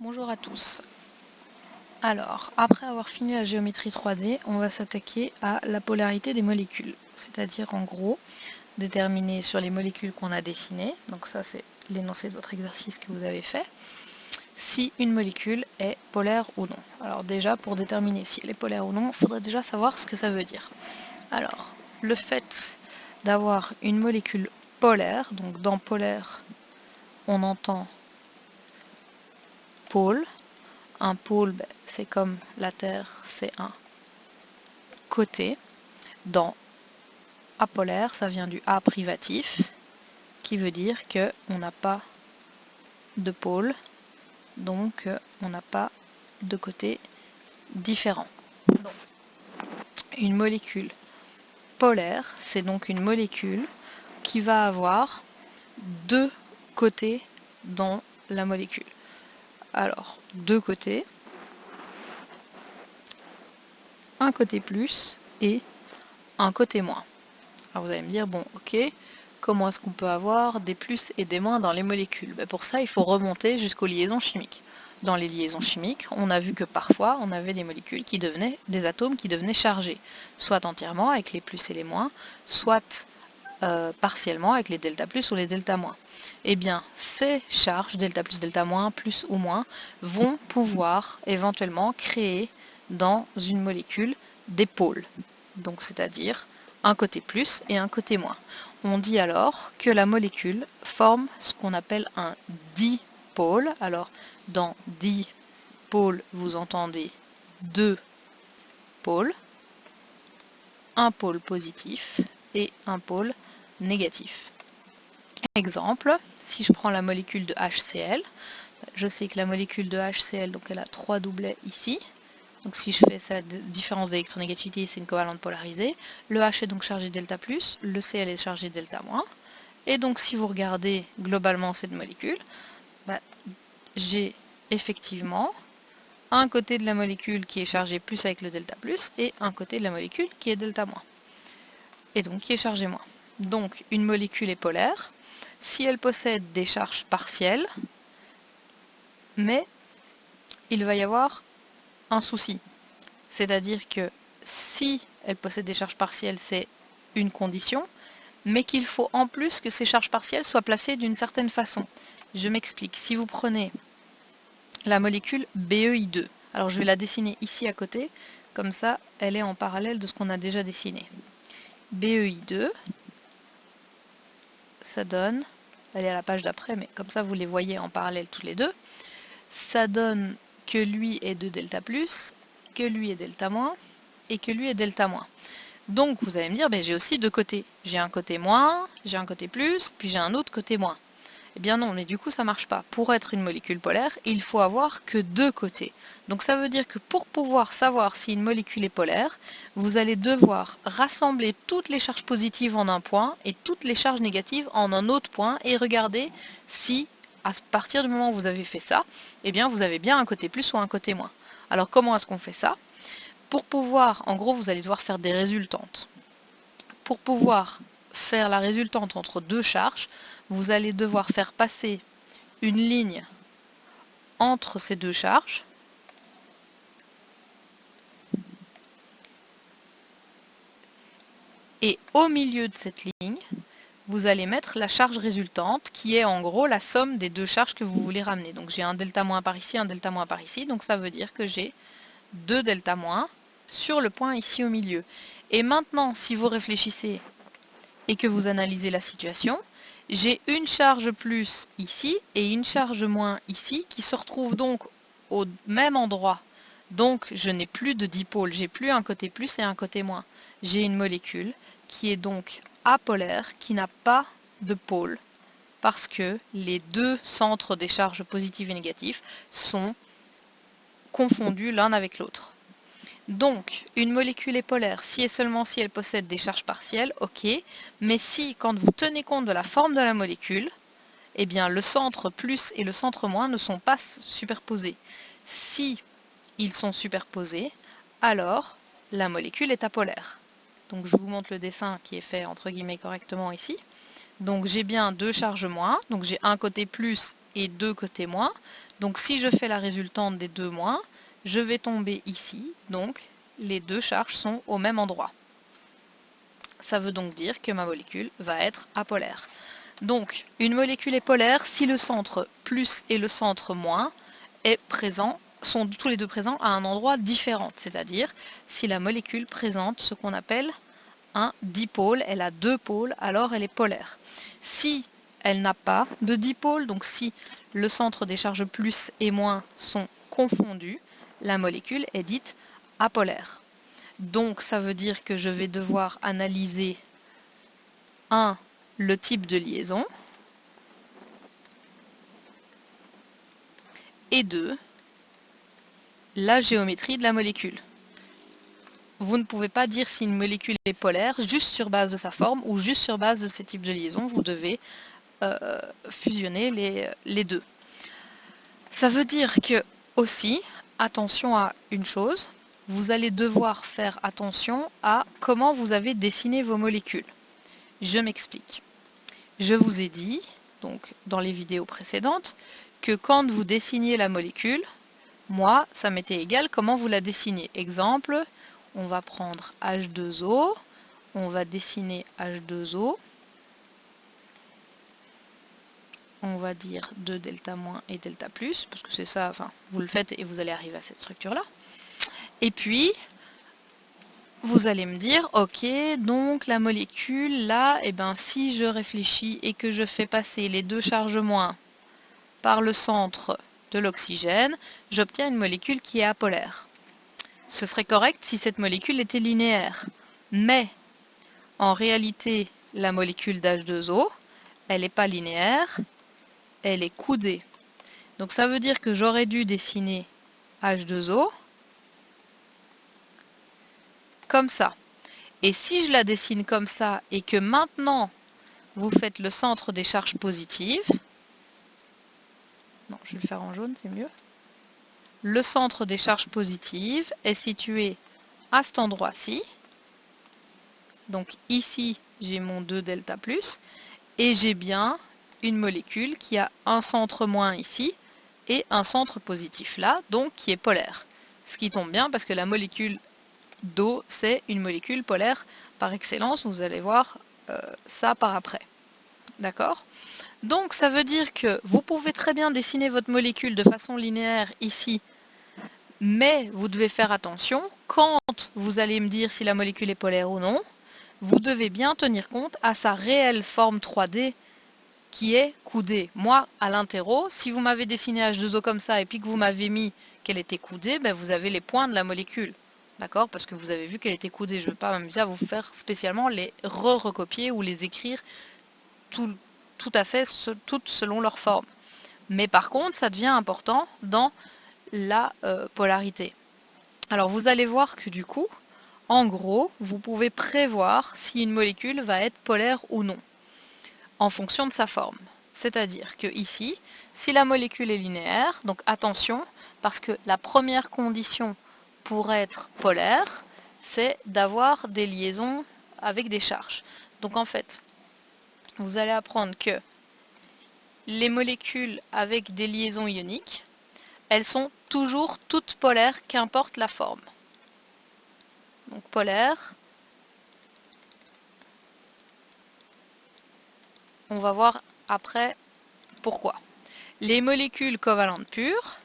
Bonjour à tous. Alors, après avoir fini la géométrie 3D, on va s'attaquer à la polarité des molécules. C'est-à-dire, en gros, déterminer sur les molécules qu'on a dessinées, donc ça c'est l'énoncé de votre exercice que vous avez fait, si une molécule est polaire ou non. Alors déjà, pour déterminer si elle est polaire ou non, il faudrait déjà savoir ce que ça veut dire. Alors, le fait d'avoir une molécule polaire, donc dans polaire, on entend pôle. Un pôle, c'est comme la Terre, c'est un côté. Dans apolaire, ça vient du A privatif, qui veut dire qu'on n'a pas de pôle, donc on n'a pas de côté différent. Donc, une molécule polaire, c'est donc une molécule qui va avoir deux côtés dans la molécule. Alors, deux côtés, un côté plus et un côté moins. Alors vous allez me dire, bon, ok, comment est-ce qu'on peut avoir des plus et des moins dans les molécules? Pour ça, il faut remonter jusqu'aux liaisons chimiques. Dans les liaisons chimiques, on a vu que parfois, on avait des molécules qui devenaient, des atomes qui devenaient chargés, soit entièrement avec les plus et les moins, soit partiellement avec les delta plus ou les delta moins. Eh bien, ces charges, delta plus ou moins, vont pouvoir éventuellement créer dans une molécule des pôles. Donc, c'est-à-dire un côté plus et un côté moins. On dit alors que la molécule forme ce qu'on appelle un dipôle. Alors, dans dipôle, vous entendez deux pôles, un pôle positif et un pôle négatif. Exemple, si je prends la molécule de HCl, je sais que la molécule de HCl, donc elle a 3 doublets ici. Donc si je fais sa différence d'électronégativité, c'est une covalente polarisée. Le H est donc chargé delta+, le Cl est chargé delta-. Et donc si vous regardez globalement cette molécule, j'ai effectivement un côté de la molécule qui est chargé plus avec le delta+, et un côté de la molécule qui est delta-. Et donc qui est chargé moins. Donc une molécule est polaire si elle possède des charges partielles, mais il va y avoir un souci. C'est-à-dire que si elle possède des charges partielles, c'est une condition, mais qu'il faut en plus que ces charges partielles soient placées d'une certaine façon. Je m'explique. Si vous prenez la molécule BeI2, alors je vais la dessiner ici à côté, comme ça elle est en parallèle de ce qu'on a déjà dessiné. BeI2, ça donne, elle est à la page d'après, mais comme ça vous les voyez en parallèle tous les deux, ça donne que lui est de delta+, que lui est delta-, et que lui est delta-. Donc vous allez me dire, j'ai aussi deux côtés. J'ai un côté moins, j'ai un côté plus, puis j'ai un autre côté moins. Eh bien non, mais du coup ça marche pas. Pour être une molécule polaire, il faut avoir que deux côtés. Donc ça veut dire que pour pouvoir savoir si une molécule est polaire, vous allez devoir rassembler toutes les charges positives en un point et toutes les charges négatives en un autre point et regarder si, à partir du moment où vous avez fait ça, eh bien vous avez bien un côté plus ou un côté moins. Alors comment est-ce qu'on fait ça? Pour pouvoir, en gros, vous allez devoir faire des résultantes. Pour pouvoir faire la résultante entre deux charges, vous allez devoir faire passer une ligne entre ces deux charges. Et au milieu de cette ligne, vous allez mettre la charge résultante, qui est en gros la somme des deux charges que vous voulez ramener. Donc j'ai un delta- par ici, un delta- par ici, donc ça veut dire que j'ai deux delta- sur le point ici au milieu. Et maintenant, si vous réfléchissez et que vous analysez la situation, j'ai une charge plus ici et une charge moins ici qui se retrouvent donc au même endroit. Donc je n'ai plus de dipôle, j'ai plus un côté plus et un côté moins. J'ai une molécule qui est donc apolaire, qui n'a pas de pôle, parce que les deux centres des charges positives et négatives sont confondus l'un avec l'autre. Donc, une molécule est polaire si et seulement si elle possède des charges partielles, ok, mais si, quand vous tenez compte de la forme de la molécule, eh bien le centre plus et le centre moins ne sont pas superposés. Si ils sont superposés, alors la molécule est apolaire. Donc je vous montre le dessin qui est fait entre guillemets correctement ici. Donc j'ai bien deux charges moins, donc j'ai un côté plus et deux côtés moins. Donc si je fais la résultante des deux moins, je vais tomber ici, donc les deux charges sont au même endroit. Ça veut donc dire que ma molécule va être apolaire. Donc une molécule est polaire si le centre plus et le centre moins sont tous les deux présents à un endroit différent, c'est-à-dire si la molécule présente ce qu'on appelle un dipôle, elle a deux pôles, alors elle est polaire. Si elle n'a pas de dipôle, donc si le centre des charges plus et moins sont confondus, la molécule est dite apolaire. Donc ça veut dire que je vais devoir analyser 1. Le type de liaison et 2. La géométrie de la molécule. Vous ne pouvez pas dire si une molécule est polaire juste sur base de sa forme ou juste sur base de ses types de liaison. Vous devez fusionner les deux. Ça veut dire que aussi, attention à une chose, vous allez devoir faire attention à comment vous avez dessiné vos molécules. Je m'explique. Je vous ai dit, donc dans les vidéos précédentes, que quand vous dessiniez la molécule, moi, ça m'était égal comment vous la dessinez. Exemple, on va prendre H2O, on va dessiner H2O, on va dire 2 delta moins et delta plus, parce que c'est ça, enfin, vous le faites et vous allez arriver à cette structure-là. Et puis, vous allez me dire, ok, donc la molécule, là, eh ben, si je réfléchis et que je fais passer les deux charges moins par le centre de l'oxygène, j'obtiens une molécule qui est apolaire. Ce serait correct si cette molécule était linéaire. Mais, en réalité, la molécule d'H2O, elle n'est pas linéaire, elle est coudée. Donc ça veut dire que j'aurais dû dessiner H2O comme ça. Et si je la dessine comme ça et que maintenant vous faites le centre des charges positives, non, je vais le faire en jaune, c'est mieux. Le centre des charges positives est situé à cet endroit-ci. Donc ici, j'ai mon 2 delta plus et j'ai bien une molécule qui a un centre moins ici et un centre positif là, donc qui est polaire. Ce qui tombe bien parce que la molécule d'eau, c'est une molécule polaire par excellence. Vous allez voir ça par après. D'accord ? Donc ça veut dire que vous pouvez très bien dessiner votre molécule de façon linéaire ici, mais vous devez faire attention, quand vous allez me dire si la molécule est polaire ou non, vous devez bien tenir compte à sa réelle forme 3D qui est coudée. Moi, à l'interro, si vous m'avez dessiné H2O comme ça et puis que vous m'avez mis qu'elle était coudée, ben vous avez les points de la molécule. D'accord ? Parce que vous avez vu qu'elle était coudée. Je ne vais pas m'amuser à vous faire spécialement les recopier ou les écrire tout à fait toutes selon leur forme. Mais par contre, ça devient important dans la polarité. Alors vous allez voir que du coup, en gros, vous pouvez prévoir si une molécule va être polaire ou non, en fonction de sa forme. C'est-à-dire que ici, si la molécule est linéaire, donc attention, parce que la première condition pour être polaire, c'est d'avoir des liaisons avec des charges. Donc en fait, vous allez apprendre que les molécules avec des liaisons ioniques, elles sont toujours toutes polaires, qu'importe la forme. Donc polaire. On va voir après pourquoi. Les molécules covalentes pures,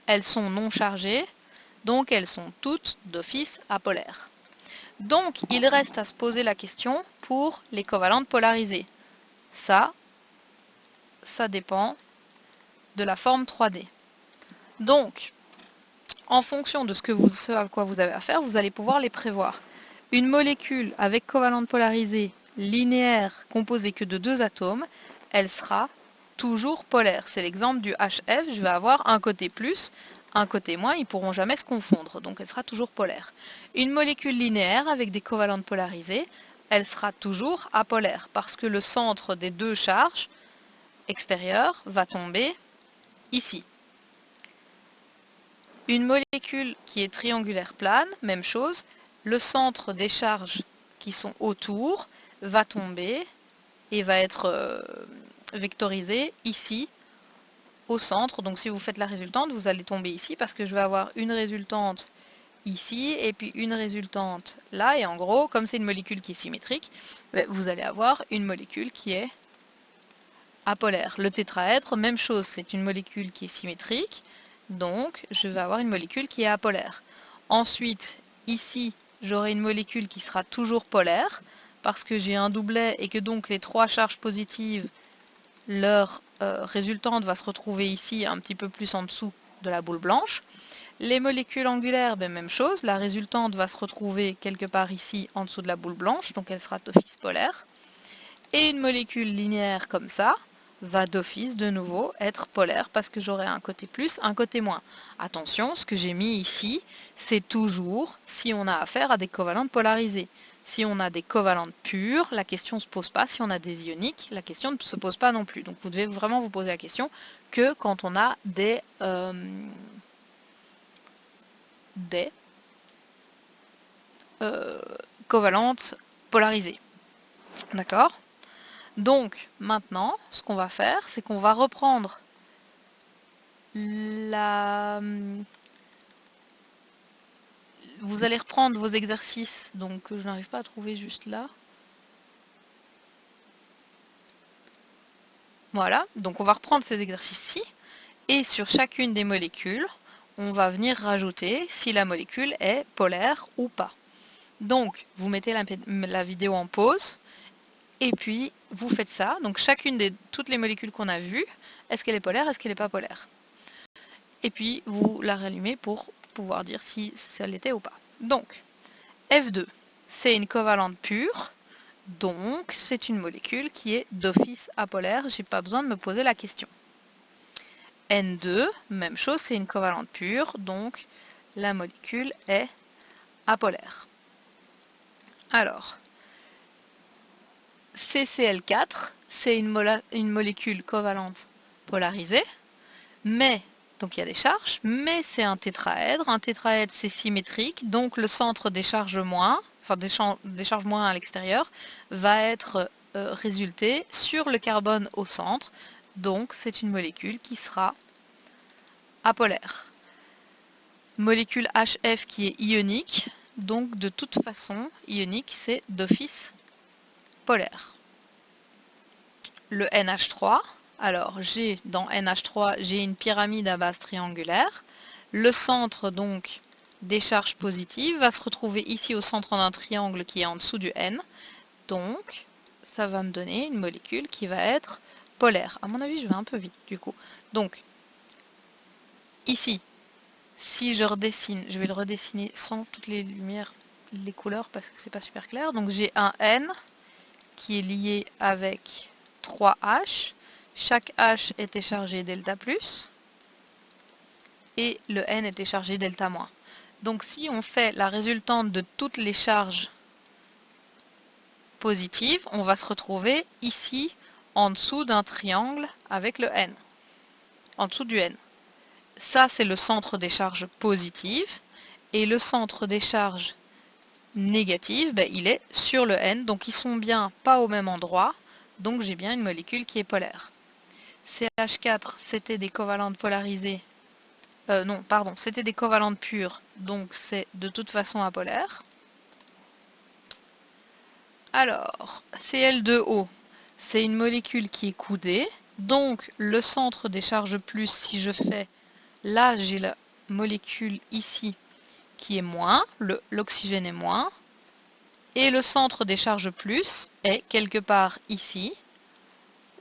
elles sont non chargées, donc elles sont toutes d'office apolaires. Donc il reste à se poser la question pour les covalentes polarisées. Ça dépend de la forme 3D. Donc, en fonction de ce à quoi vous avez affaire, vous allez pouvoir les prévoir. Une molécule avec covalente polarisée linéaire composée que de deux atomes, elle sera toujours polaire. C'est l'exemple du HF, je vais avoir un côté plus, un côté moins, ils ne pourront jamais se confondre, donc elle sera toujours polaire. Une molécule linéaire avec des covalentes polarisées, elle sera toujours apolaire, parce que le centre des deux charges extérieures va tomber ici. Une molécule qui est triangulaire plane, même chose, le centre des charges qui sont autour va tomber et va être vectorisé ici au centre. Donc si vous faites la résultante, vous allez tomber ici parce que je vais avoir une résultante ici et puis une résultante là. Et en gros, comme c'est une molécule qui est symétrique, vous allez avoir une molécule qui est apolaire. Le tétraèdre, même chose, c'est une molécule qui est symétrique. Donc je vais avoir une molécule qui est apolaire. Ensuite, ici, j'aurai une molécule qui sera toujours polaire parce que j'ai un doublet et que donc les trois charges positives, leur résultante va se retrouver ici un petit peu plus en dessous de la boule blanche. Les molécules angulaires, même chose, la résultante va se retrouver quelque part ici en dessous de la boule blanche, donc elle sera d'office polaire. Et une molécule linéaire comme ça va d'office de nouveau être polaire parce que j'aurai un côté plus, un côté moins. Attention, ce que j'ai mis ici, c'est toujours si on a affaire à des covalentes polarisées. Si on a des covalentes pures, la question ne se pose pas. Si on a des ioniques, la question ne se pose pas non plus. Donc vous devez vraiment vous poser la question que quand on a des covalentes polarisées. D'accord ? Donc maintenant, ce qu'on va faire, c'est qu'on va reprendre vous allez reprendre vos exercices, donc je n'arrive pas à trouver juste là. Voilà, donc on va reprendre ces exercices-ci, et sur chacune des molécules, on va venir rajouter si la molécule est polaire ou pas. Donc, vous mettez la vidéo en pause, et puis vous faites ça. Donc toutes les molécules qu'on a vues, est-ce qu'elle est polaire, est-ce qu'elle n'est pas polaire? Et puis vous la rallumez pour pouvoir dire si ça l'était ou pas. Donc, F2, c'est une covalente pure, donc c'est une molécule qui est d'office apolaire, j'ai pas besoin de me poser la question. N2, même chose, c'est une covalente pure, donc la molécule est apolaire. Alors, CCl4, c'est une molécule covalente polarisée, mais, donc il y a des charges, mais c'est un tétraèdre. Un tétraèdre, c'est symétrique, donc le centre des charges moins, enfin des charges moins à l'extérieur, va être résulté sur le carbone au centre. Donc c'est une molécule qui sera apolaire. Molécule HF qui est ionique, donc de toute façon, ionique, c'est d'office polaire. Le NH3, alors dans NH3, j'ai une pyramide à base triangulaire. Le centre donc des charges positives va se retrouver ici au centre d'un triangle qui est en dessous du N. Donc ça va me donner une molécule qui va être polaire. À mon avis, je vais un peu vite du coup. Donc ici, si je redessine, je vais le redessiner sans toutes les lumières, les couleurs parce que c'est pas super clair. Donc j'ai un N qui est lié avec 3 H. Chaque H était chargé delta plus et le N était chargé delta moins. Donc si on fait la résultante de toutes les charges positives, on va se retrouver ici en dessous d'un triangle avec le N, en dessous du N. Ça, c'est le centre des charges positives et le centre des charges négatives, il est sur le N, donc ils sont bien pas au même endroit, donc j'ai bien une molécule qui est polaire. CH4, c'était des covalentes polarisées. Non, pardon, c'était des covalentes pures, donc c'est de toute façon apolaire. Alors, Cl2O, c'est une molécule qui est coudée, donc le centre des charges plus, si je fais, là j'ai la molécule ici qui est moins, l'oxygène est moins, et le centre des charges plus est quelque part ici,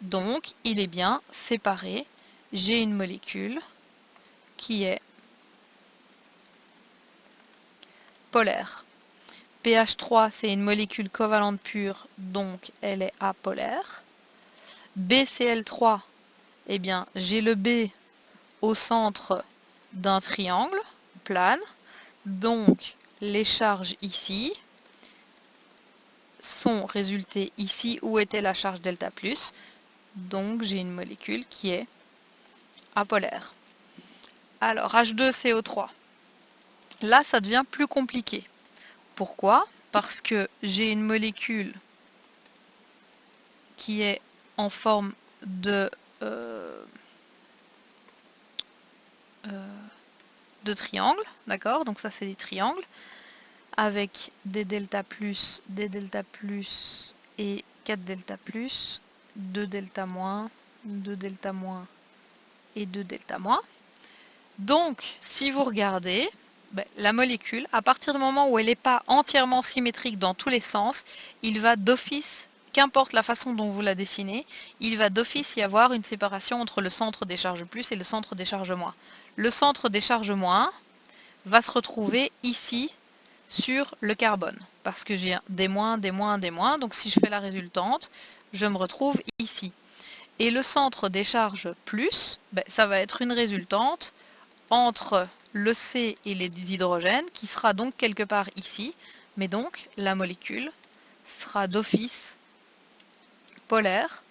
donc il est bien séparé. J'ai une molécule qui est polaire. pH3, c'est une molécule covalente pure, donc elle est apolaire. BCl3, eh bien j'ai le B au centre d'un triangle plane, donc les charges ici sont résultées ici où était la charge delta plus, donc j'ai une molécule qui est apolaire. Alors H2CO3, là ça devient plus compliqué. Pourquoi? Parce que j'ai une molécule qui est en forme de triangle, d'accord? Donc ça c'est des triangles avec des delta plus et 4 delta plus, 2 delta moins, 2 delta moins et 2 delta moins. Donc si vous regardez, la molécule, à partir du moment où elle n'est pas entièrement symétrique dans tous les sens, il va d'office, qu'importe la façon dont vous la dessinez, il va d'office y avoir une séparation entre le centre des charges plus et le centre des charges moins. Le centre des charges moins va se retrouver ici sur le carbone, parce que j'ai des moins, des moins, des moins, donc si je fais la résultante, je me retrouve ici. Et le centre des charges plus, ça va être une résultante entre le C et les hydrogènes, qui sera donc quelque part ici, mais donc la molécule sera d'office polaire,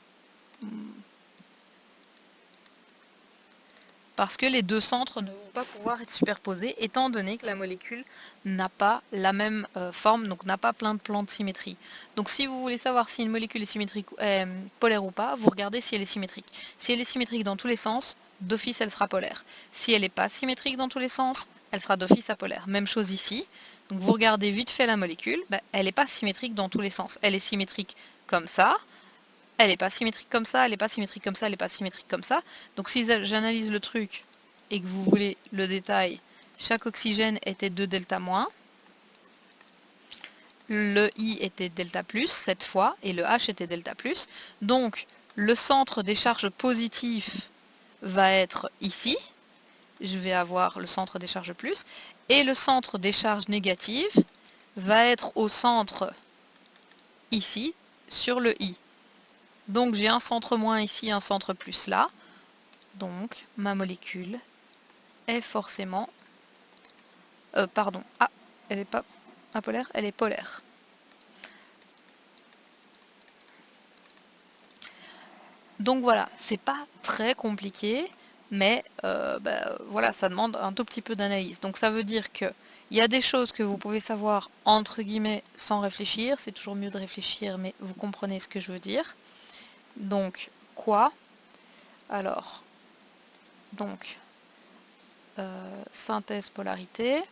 parce que les deux centres ne vont pas pouvoir être superposés, étant donné que la molécule n'a pas la même forme, donc n'a pas plein de plans de symétrie. Donc si vous voulez savoir si une molécule est symétrique, polaire ou pas, vous regardez si elle est symétrique. Si elle est symétrique dans tous les sens, d'office elle sera polaire. Si elle n'est pas symétrique dans tous les sens, elle sera d'office apolaire. Même chose ici. Donc vous regardez vite fait la molécule, elle n'est pas symétrique dans tous les sens. Elle est symétrique comme ça, elle n'est pas symétrique comme ça, elle n'est pas symétrique comme ça, elle n'est pas symétrique comme ça. Donc si j'analyse le truc et que vous voulez le détail, chaque oxygène était 2 delta moins. Le I était delta plus cette fois et le H était delta plus. Donc le centre des charges positives va être ici. Je vais avoir le centre des charges plus. Et le centre des charges négatives va être au centre ici sur le I. Donc j'ai un centre moins ici, un centre plus là. Donc ma molécule est forcément... elle n'est pas apolaire, elle est polaire. Donc voilà, c'est pas très compliqué, mais voilà, ça demande un tout petit peu d'analyse. Donc ça veut dire que il y a des choses que vous pouvez savoir entre guillemets sans réfléchir. C'est toujours mieux de réfléchir, mais vous comprenez ce que je veux dire. Donc quoi? Alors, donc synthèse polarité.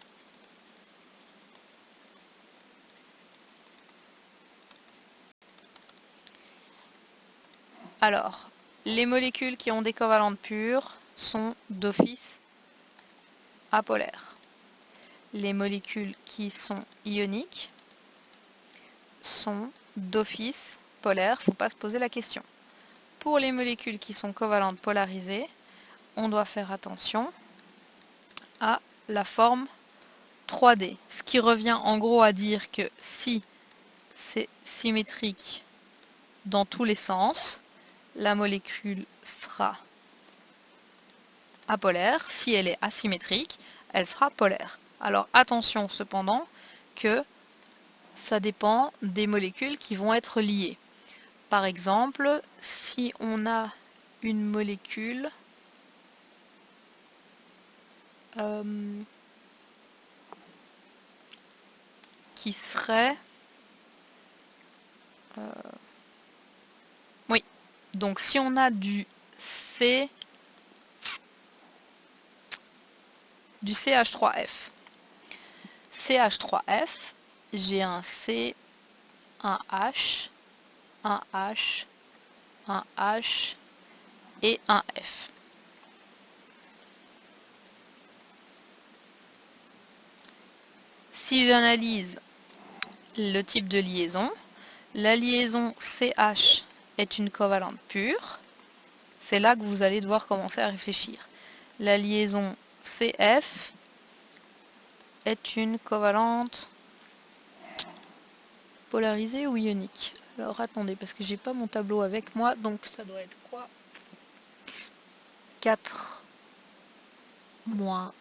Alors, les molécules qui ont des covalentes pures sont d'office apolaires. Les molécules qui sont ioniques sont d'office polaires, faut pas se poser la question. Pour les molécules qui sont covalentes polarisées, on doit faire attention à la forme 3D. Ce qui revient en gros à dire que si c'est symétrique dans tous les sens, la molécule sera apolaire. Si elle est asymétrique, elle sera polaire. Alors attention cependant que ça dépend des molécules qui vont être liées. Par exemple, si on a une molécule qui serait... oui, donc si on a du CH3F. CH3F, j'ai un C, un H, un H, un H et un F. Si j'analyse le type de liaison, la liaison CH est une covalente pure. C'est là que vous allez devoir commencer à réfléchir. La liaison CF est une covalente polarisée ou ionique. Alors attendez, parce que j'ai pas mon tableau avec moi, donc ça doit être quoi? 4 moins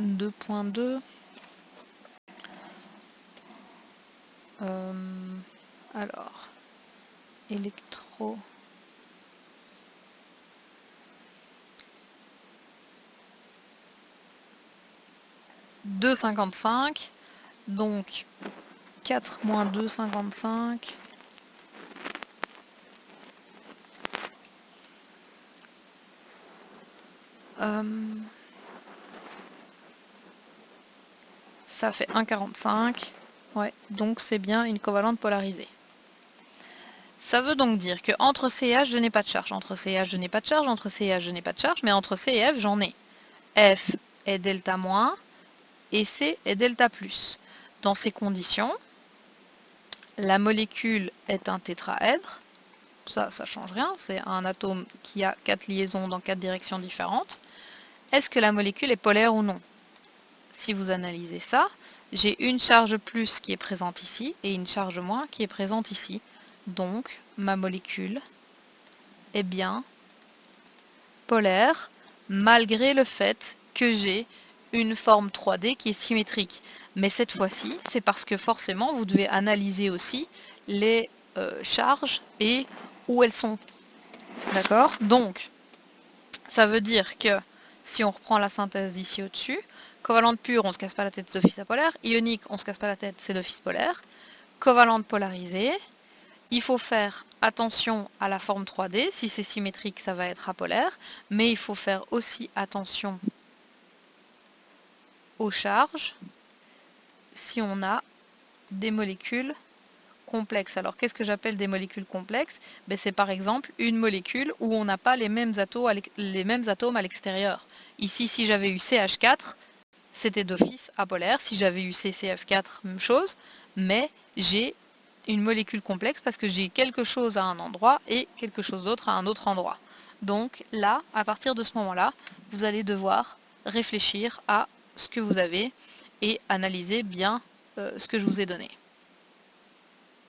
2.2. Alors, électro... « 2,55. Donc, 4 moins 2,55. Ça fait 1,45. Ouais, donc c'est bien une covalente polarisée. Ça veut donc dire que entre C et H, je n'ai pas de charge. Entre C et H, je n'ai pas de charge. Entre C et H, je n'ai pas de charge. Mais entre C et F, j'en ai. F est delta moins et C est delta plus. Dans ces conditions, la molécule est un tétraèdre. Ça change rien. C'est un atome qui a 4 liaisons dans 4 directions différentes. Est-ce que la molécule est polaire ou non? Si vous analysez ça, j'ai une charge plus qui est présente ici et une charge moins qui est présente ici. Donc, ma molécule est bien polaire, malgré le fait que j'ai une forme 3D qui est symétrique. Mais cette fois-ci, c'est parce que forcément, vous devez analyser aussi les charges et où elles sont. D'accord? Donc, ça veut dire que, si on reprend la synthèse ici au-dessus, covalente pure, on ne se casse pas la tête, c'est d'office apolaire. Ionique, on ne se casse pas la tête, c'est d'office polaire. Covalente polarisée, il faut faire attention à la forme 3D. Si c'est symétrique, ça va être apolaire. Mais il faut faire aussi attention aux charges si on a des molécules complexes. Alors, qu'est-ce que j'appelle des molécules complexes? C'est par exemple une molécule où on n'a pas les mêmes atomes à l'extérieur. Ici, si j'avais eu CH4, c'était d'office apolaire. Si j'avais eu CCF4, même chose. Mais j'ai une molécule complexe parce que j'ai quelque chose à un endroit et quelque chose d'autre à un autre endroit. Donc là, à partir de ce moment-là, vous allez devoir réfléchir à ce que vous avez et analyser bien ce que je vous ai donné.